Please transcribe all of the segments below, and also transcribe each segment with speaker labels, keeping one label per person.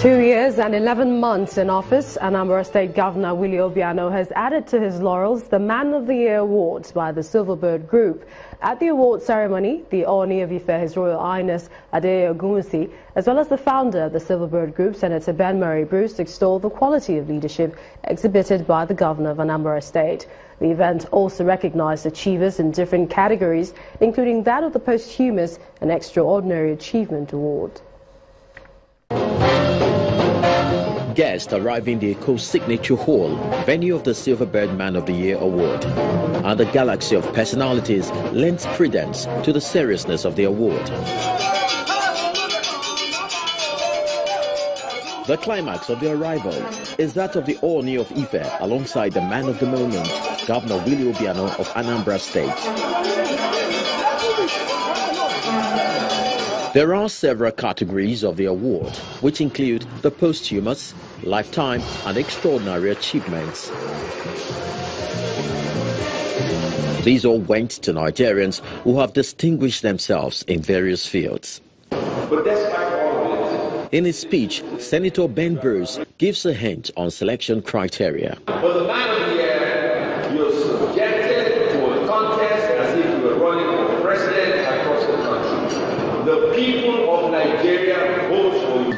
Speaker 1: 2 years and 11 months in office, Anambra State Governor Willie Obiano has added to his laurels the Man of the Year award by the Silverbird Group. At the award ceremony, the Ooni of Ife, His Royal Highness Adeye Ogunwusi, as well as the founder of the Silverbird Group, Senator Ben Murray Bruce, extolled the quality of leadership exhibited by the Governor of Anambra State. The event also recognized achievers in different categories, including that of the Posthumous and Extraordinary Achievement Award.
Speaker 2: Guests arrived in the Co-Signature Hall, venue of the Silverbird Man of the Year Award, and the galaxy of personalities lends credence to the seriousness of the award. The climax of the arrival is that of the Ooni of Ife alongside the man of the moment, Governor Willie Obiano of Anambra State. There are several categories of the award, which include the posthumous, lifetime and extraordinary achievements. These all went to Nigerians who have distinguished themselves in various fields.
Speaker 3: But despite all of it,
Speaker 2: in his speech, Senator Ben Bruce gives a hint on selection criteria.
Speaker 3: for the Man of the Year, you're subjected to a contest as if you were running for president across the country. The people of Nigeria vote for you.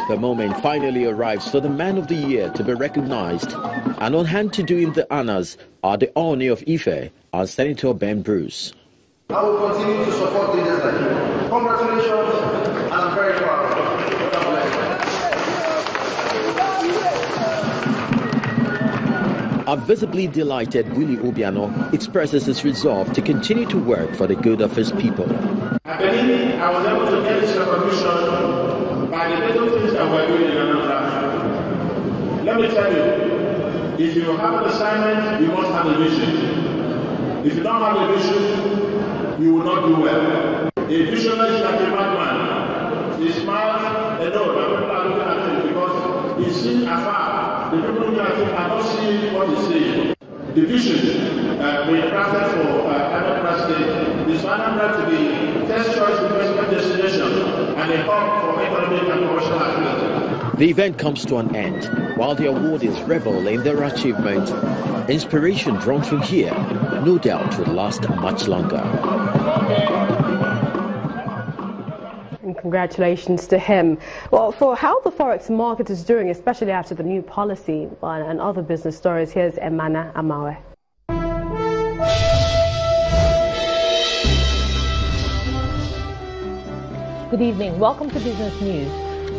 Speaker 2: The moment finally arrives for the Man of the Year to be recognized, and on hand to do him the honors are the Ooni of Ife and Senator Ben Bruce.
Speaker 3: I will continue to support leaders like you. Congratulations, and I'm very proud. God bless.
Speaker 2: A visibly delighted Willie Obiano expresses his resolve to continue to work for the good of his people.
Speaker 4: I believe I was able to get this recognition by the little things that we're doing in Anambra. Let me tell you, if you have an assignment, you must have a vision. If you don't have a vision, you will not do well. A visionary is like a madman. He smiles and knows that people are looking at him because he's seen afar. The people looking at him are not seeing what he's saying. The vision we crafted for Anambra State is for Anambra to be first choice investment destination and a hub for economic and commercial activity.
Speaker 2: The event comes to an end, while the awardees revel in their achievement. Inspiration drawn from here, no doubt, will last much longer.
Speaker 1: And congratulations to him. Well, for how the Forex market is doing, especially after the new policy and other business stories, here's Emana Amawe.
Speaker 5: Good evening. Welcome to Business News.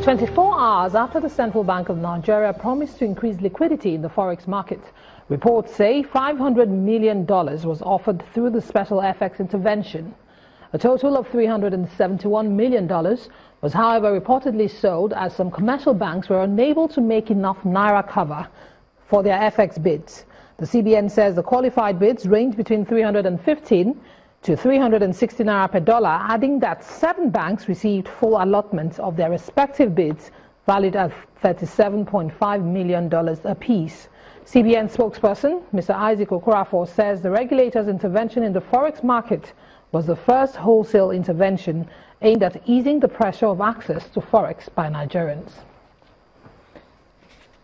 Speaker 5: 24 hours after the Central Bank of Nigeria promised to increase liquidity in the Forex market, reports say $500 million was offered through the special FX intervention. A total of $371 million was, however, reportedly sold as some commercial banks were unable to make enough naira cover for their FX bids. The CBN says the qualified bids range between 315 to 360 naira per dollar, adding that 7 banks received full allotments of their respective bids, valued at $37.5 million apiece. CBN spokesperson Mr. Isaac Okorafor says the regulator's intervention in the Forex market was the first wholesale intervention aimed at easing the pressure of access to Forex by Nigerians.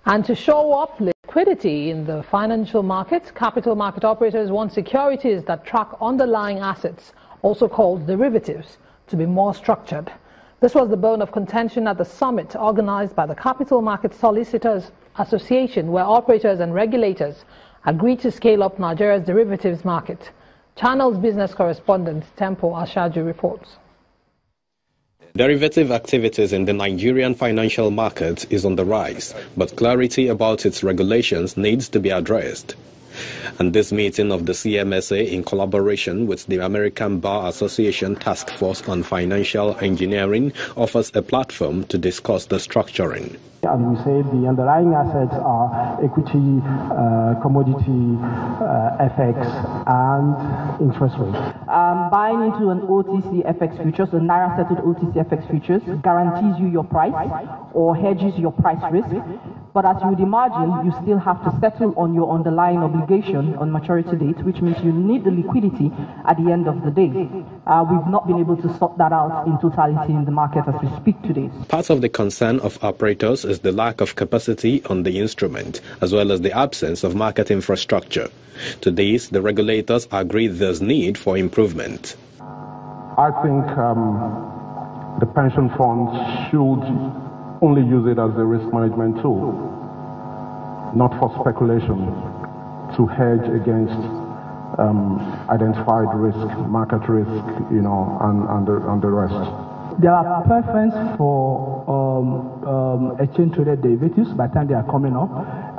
Speaker 5: And to show up liquidity in the financial markets, capital market operators want securities that track underlying assets, also called derivatives, to be more structured. This was the bone of contention at the summit organized by the Capital Market Solicitors Association, where operators and regulators agreed to scale up Nigeria's derivatives market. Channel's business correspondent Tempo Ashaju reports.
Speaker 6: Derivative activities in the Nigerian financial market is on the rise, but clarity about its regulations needs to be addressed. And this meeting of the CMSA, in collaboration with the American Bar Association Task Force on Financial Engineering, offers a platform to discuss the structuring.
Speaker 7: And we say the underlying assets are equity, commodity, FX, and interest rates.
Speaker 8: Buying into an OTC FX futures, a Naira settled OTC FX futures, guarantees you your price or hedges your price risk. But as you would imagine, you still have to settle on your underlying obligation on maturity date, which means you need the liquidity at the end of the day. We've not been able to sort that out in totality in the market as we speak today.
Speaker 6: Part of the concern of operators is the lack of capacity on the instrument, as well as the absence of market infrastructure. To this, the regulators agree there's need for improvement.
Speaker 7: I think the pension funds should only use it as a risk management tool, not for speculation, to hedge against identified risk, market risk, and the rest.
Speaker 9: There are preference for exchange-traded derivatives by the time they are coming up.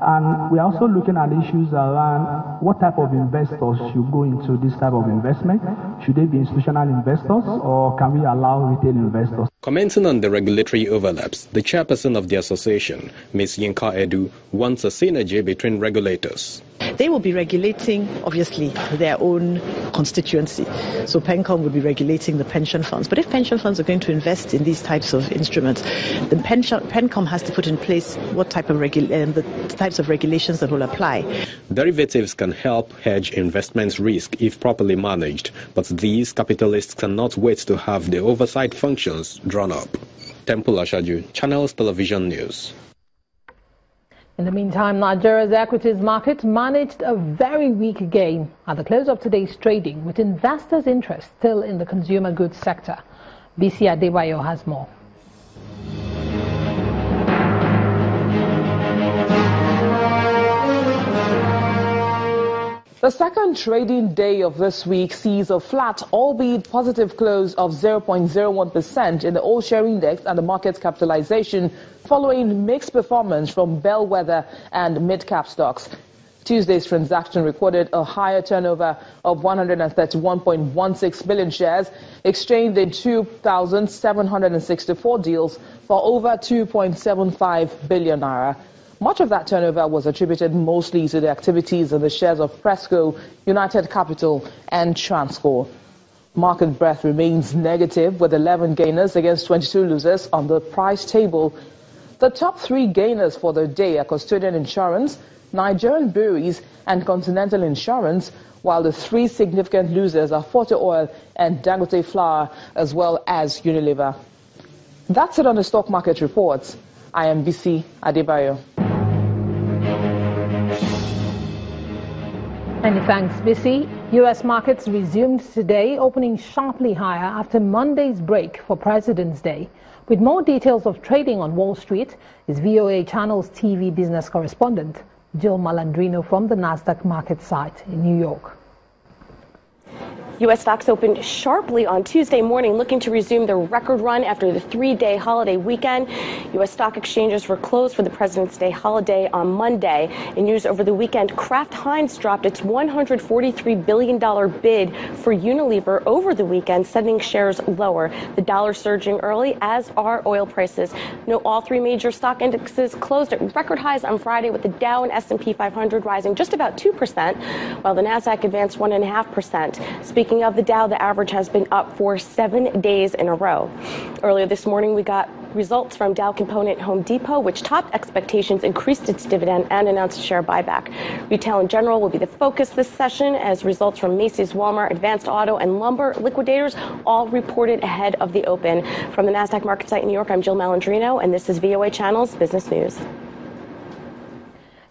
Speaker 9: And we're also looking at issues around what type of investors should go into this type of investment. Should they be institutional investors, or can we allow retail investors?
Speaker 6: Commenting on the regulatory overlaps, the chairperson of the association, Ms. Yinka Edu, wants a synergy between regulators.
Speaker 10: They will be regulating, obviously, their own constituency. So PENCOM will be regulating the pension funds. But if pension funds are going to invest in these types of instruments, then PENCOM has to put in place what type of the types of regulations that will apply.
Speaker 6: Derivatives can help hedge investment risk if properly managed, but these capitalists cannot wait to have the oversight functions drawn up. Temple Ashaju, Channels Television News.
Speaker 5: In the meantime, Nigeria's equities market managed a very weak gain at the close of today's trading, with investors' interest still in the consumer goods sector. BC Adebayo has more.
Speaker 11: The second trading day of this week sees a flat, albeit positive close of 0.01% in the all-share index and the market's capitalization, following mixed performance from bellwether and mid-cap stocks. Tuesday's transaction recorded a higher turnover of 131.16 billion shares, exchanged in 2,764 deals for over 2.75 billion naira. Much of that turnover was attributed mostly to the activities in the shares of Presco, United Capital and Transcorp. Market breadth remains negative, with 11 gainers against 22 losers on the price table. The top three gainers for the day are Custodian Insurance, Nigerian Breweries and Continental Insurance, while the three significant losers are Forte Oil and Dangote Flour, as well as Unilever. That's it on the stock market reports. I am BC Adebayo.
Speaker 5: Many thanks, BC. U.S. markets resumed today, opening sharply higher after Monday's break for President's Day. With more details of trading on Wall Street is VOA Channels TV business correspondent Jill Malandrino from the Nasdaq market site in New York.
Speaker 12: U.S. stocks opened sharply on Tuesday morning, looking to resume their record run after the three-day holiday weekend. U.S. stock exchanges were closed for the President's Day holiday on Monday. In news over the weekend, Kraft Heinz dropped its $143 billion bid for Unilever over the weekend, sending shares lower. The dollar surging early, as are oil prices. Note all three major stock indexes closed at record highs on Friday, with the Dow and S&P 500 rising just about 2%, while the Nasdaq advanced 1.5%. Speaking of the Dow, the average has been up for 7 days in a row. Earlier this morning, we got results from Dow component Home Depot, which topped expectations, increased its dividend, and announced a share buyback. Retail in general will be the focus this session, as results from Macy's, Walmart, Advanced Auto, and Lumber Liquidators all reported ahead of the open. From the Nasdaq market site in New York, I'm Jill Malandrino, and this is VOA Channels Business News.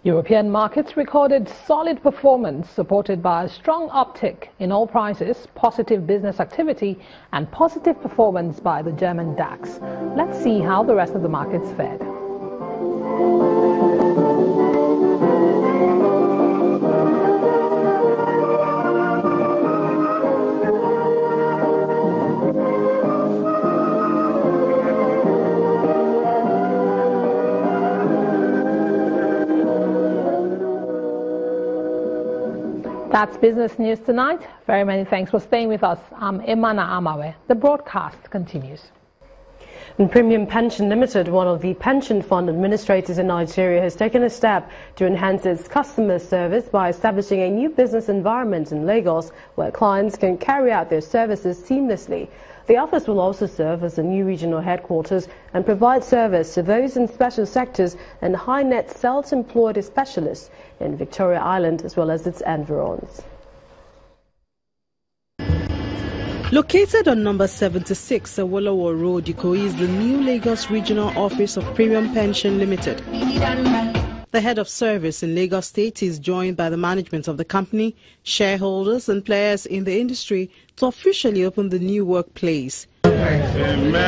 Speaker 5: European markets recorded solid performance, supported by a strong uptick in oil prices, positive business activity, and positive performance by the German DAX. Let's see how the rest of the markets fared. That's Business News tonight. Very many thanks for staying with us. I'm Emana Amawe. The broadcast continues.
Speaker 1: And Premium Pension Limited, one of the pension fund administrators in Nigeria, has taken a step to enhance its customer service by establishing a new business environment in Lagos where clients can carry out their services seamlessly. The office will also serve as a new regional headquarters and provide service to those in special sectors and high-net self-employed specialists in Victoria Island as well as its environs.
Speaker 13: Located on number 76 Awolowo Road, Ikoyi is the new Lagos Regional Office of Premium Pension Limited. The head of service in Lagos State is joined by the management of the company, shareholders and players in the industry to officially open the new workplace.
Speaker 4: Amen.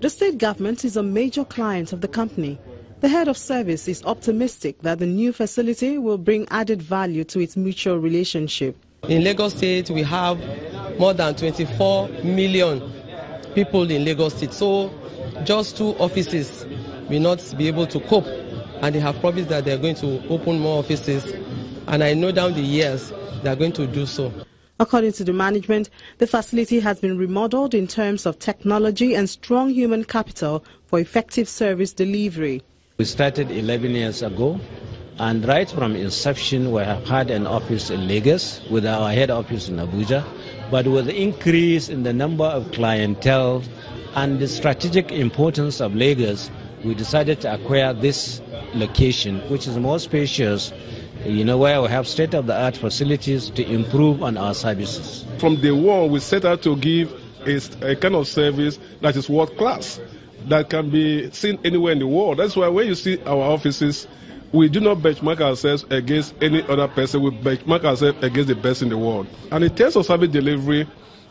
Speaker 13: The state government is a major client of the company. The head of service is optimistic that the new facility will bring added value to its mutual relationship.
Speaker 14: In Lagos State, we have more than 24 million people in Lagos State. So just 2 offices will not be able to cope. And they have promised that they're going to open more offices. And I know down the years, they're going to do so.
Speaker 13: According to the management, the facility has been remodeled in terms of technology and strong human capital for effective service delivery.
Speaker 15: We started 11 years ago, and right from inception we have had an office in Lagos with our head office in Abuja. But with the increase in the number of clientele and the strategic importance of Lagos, we decided to acquire this location, which is more spacious, where we have state-of-the-art facilities to improve on our services.
Speaker 4: From day one, we set out to give a kind of service that is world-class, that can be seen anywhere in the world. That's why when you see our offices, we do not benchmark ourselves against any other person. We benchmark ourselves against the best in the world. And in terms of service delivery,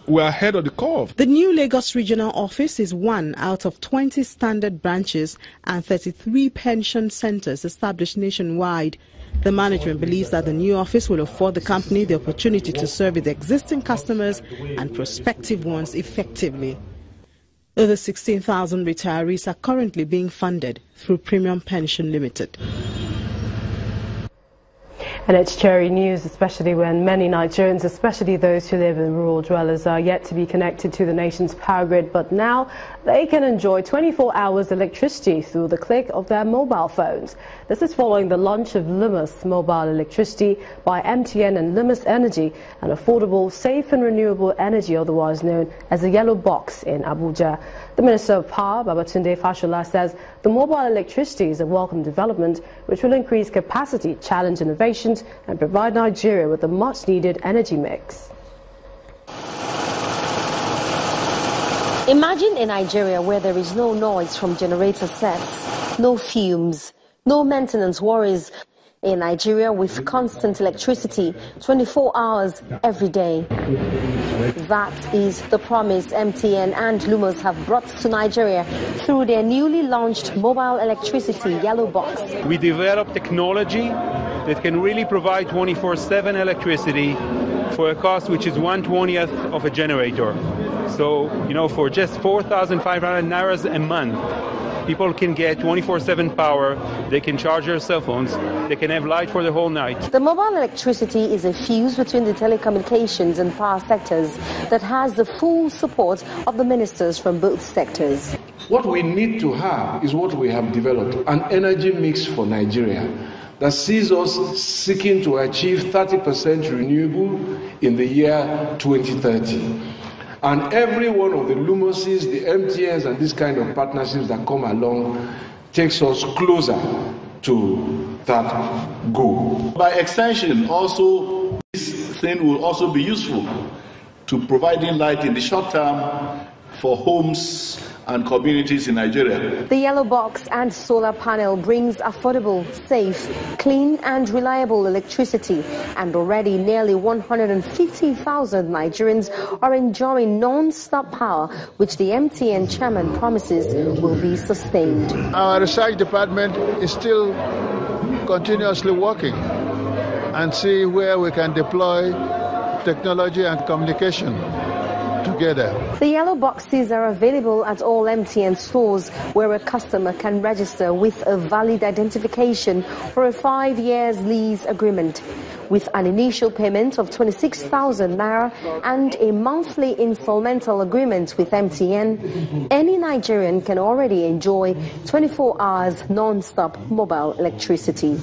Speaker 4: we are ahead of the curve.
Speaker 13: The new Lagos Regional Office is one out of 20 standard branches and 33 pension centers established nationwide. The management believes that the new office will afford the company the opportunity to serve its existing customers and prospective ones effectively. Over 16,000 retirees are currently being funded through Premium Pension Limited.
Speaker 1: And it's cheery news, especially when many Nigerians, especially those who live in rural dwellers, are yet to be connected to the nation's power grid. But now they can enjoy 24 hours electricity through the click of their mobile phones. This is following the launch of Lumos Mobile Electricity by MTN and Lumos Energy, an affordable, safe and renewable energy otherwise known as the Yellow Box in Abuja. The Minister of Power, Babatunde Fashola, says the mobile electricity is a welcome development which will increase capacity, challenge innovations and provide Nigeria with a much-needed energy mix.
Speaker 16: Imagine a Nigeria where there is no noise from generator sets, no fumes, no maintenance worries. A Nigeria with constant electricity 24 hours every day. That is the promise MTN and Lumos have brought to Nigeria through their newly launched mobile electricity Yellow Box.
Speaker 17: We developed technology that can really provide 24/7 electricity for a cost which is 1/20th of a generator. So, for just 4,500 Nairas a month, people can get 24/7 power, they can charge their cell phones, they can have light for the whole night.
Speaker 16: The mobile electricity is a fuse between the telecommunications and power sectors that has the full support of the ministers from both sectors.
Speaker 18: What we need to have is what we have developed, an energy mix for Nigeria that sees us seeking to achieve 30% renewable in the year 2030. And every one of the Lumoses, the MTNs, and these kind of partnerships that come along takes us closer to that goal.
Speaker 19: By extension, also, this thing will also be useful to providing light in the short term for homes and communities in Nigeria.
Speaker 16: The Yellow Box and solar panel brings affordable, safe, clean and reliable electricity, and already nearly 150,000 Nigerians are enjoying non-stop power, which the MTN chairman promises will be sustained.
Speaker 20: Our research department is still continuously working and see where we can deploy technology and communication together.
Speaker 16: The Yellow Boxes are available at all MTN stores where a customer can register with a valid identification for a 5-year lease agreement. With an initial payment of 26,000 Naira and a monthly installmental agreement with MTN, any Nigerian can already enjoy 24 hours non-stop mobile electricity.